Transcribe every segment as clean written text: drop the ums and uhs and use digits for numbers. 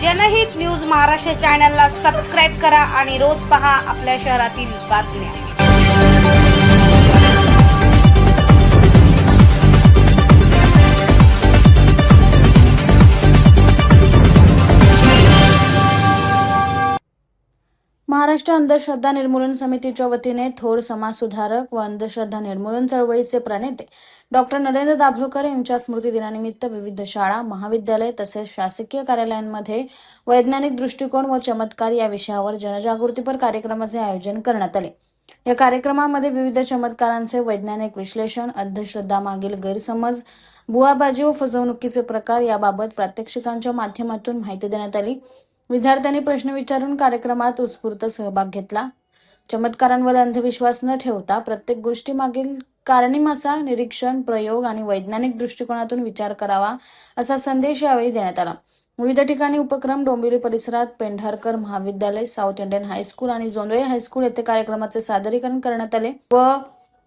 जनहित न्यूज महाराष्ट्र चॅनलला सबस्क्राइब करा आणि रोज पहा आपल्या शहरातील बातम्या। महाराष्ट्र अंधश्रद्धा निर्मूलन समितीच्या वतीने थोर समाजसुधारक व अंधश्रद्धा निर्मूलन चळवळीचे प्रणेते डॉक्टर नरेंद्र दाभोळकर यांच्या स्मृती दिनानिमित्त विविध शाळा, महाविद्यालय तसेच शासकीय कार्यालयांमध्ये वैज्ञानिक दृष्टिकोन व चमत्कार या विषयावर जनजागृतीपर कार्यक्रमाचे आयोजन करण्यात आले। या कार्यक्रमामध्ये विविध चमत्कारांचे वैज्ञानिक विश्लेषण, अंधश्रद्धा मागील गैरसमज, बुवाबाजी व फसवणुकीचे प्रकार याबाबत प्रात्यक्षिकांच्या माध्यमातून माहिती देण्यात आली। विद्यार्थ्यांनी प्रश्न विचारून कार्यक्रमात उत्स्फूर्त सहभाग घेतला। चमत्कारांवर अंधविश्वास न ठेवता प्रत्येक गोष्टीमागील कारणीमासा निरीक्षण, प्रयोग आणि वैज्ञानिक दृष्टिकोनातून विचार करावा असा संदेश यावेळी देण्यात आला। विविध ठिकाणी उपक्रम डोंबिवली परिसरात पेंढारकर महाविद्यालय, साऊथ इंडियन हायस्कूल आणि जोंधळे हायस्कूल येथे कार्यक्रमाचे सादरीकरण करण्यात आले व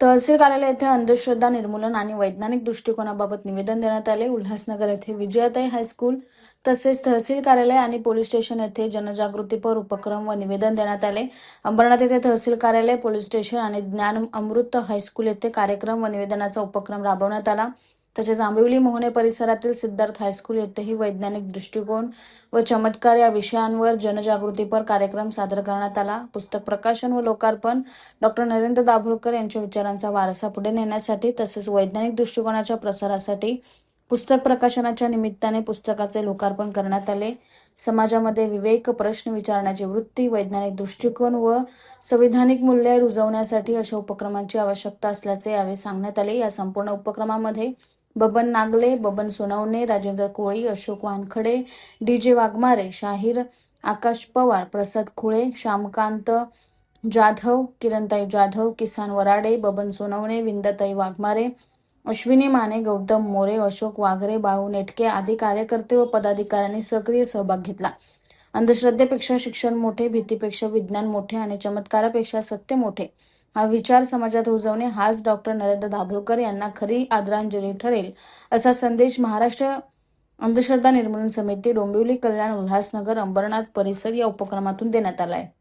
तहसील कार्यालय येथे अंधश्रद्धा निर्मूलन आणि वैज्ञानिक दृष्टिकोनाबाबत निवेदन देण्यात आले। उल्हासनगर येथे विजयाताई हायस्कूल तसेच तहसील कार्यालय आणि पोलीस स्टेशन येथे जनजागृतीपर उपक्रम व निवेदन देण्यात आले। अंबरनाथ येथे तहसील कार्यालय, पोलीस स्टेशन आणि ज्ञान अमृत हायस्कूल येथे कार्यक्रम व निवेदनाचा उपक्रम राबवण्यात आला। तसेच आंबिवली मोहने परिसरातील सिद्धार्थ हायस्कूल येथेही वैज्ञानिक दृष्टिकोन व चमत्कार या विषयांवर जनजागृतीपर कार्यक्रम सादर करण्यात आला। पुस्तक प्रकाशन व लोकार्पण डॉक्टर नरेंद्र दाभोळकर यांच्या विचारांचा वारसा पुढे नेण्यासाठी तसेच वैज्ञानिक दृष्टिकोनाच्या प्रसारासाठी पुस्तक प्रकाशनाच्या निमित्ताने पुस्तकाचे लोकार्पण करण्यात आले। समाजामध्ये विवेक, प्रश्न विचारण्याची वृत्ती, वैज्ञानिक दृष्टिकोन व संविधानिक मूल्ये रुजवण्यासाठी अशा उपक्रमांची आवश्यकता असल्याचे यावेळी सांगण्यात आले। या संपूर्ण उपक्रमामध्ये बबन नागले, बबन सोनवणे, राजेंद्र कोळी, अशोक वानखडे, DJ वाघमारे, शाहीर आकाश पवार, प्रसाद खुळे, श्यामकांत जाधव, किरणताई जाधव, किसान वराडे, बबन सोनवणे, विंदाताई वाघमारे, अश्विनी माने, गौतम मोरे, अशोक वाघरे, बाळू नेटके आदी कार्यकर्ते व पदाधिकाऱ्यांनी सक्रिय सहभाग घेतला। अंधश्रद्धेपेक्षा शिक्षण मोठे, भीतीपेक्षा विज्ञान मोठे आणि चमत्कारापेक्षा सत्य मोठे हा विचार समाजात रुजवणे हाच डॉक्टर नरेंद्र दाभोळकर यांना खरी आदरांजली ठरेल असा संदेश महाराष्ट्र अंधश्रद्धा निर्मूलन समिती, डोंबिवली, कल्याण, उल्हासनगर, अंबरनाथ परिसर या उपक्रमातून देण्यात आला आहे।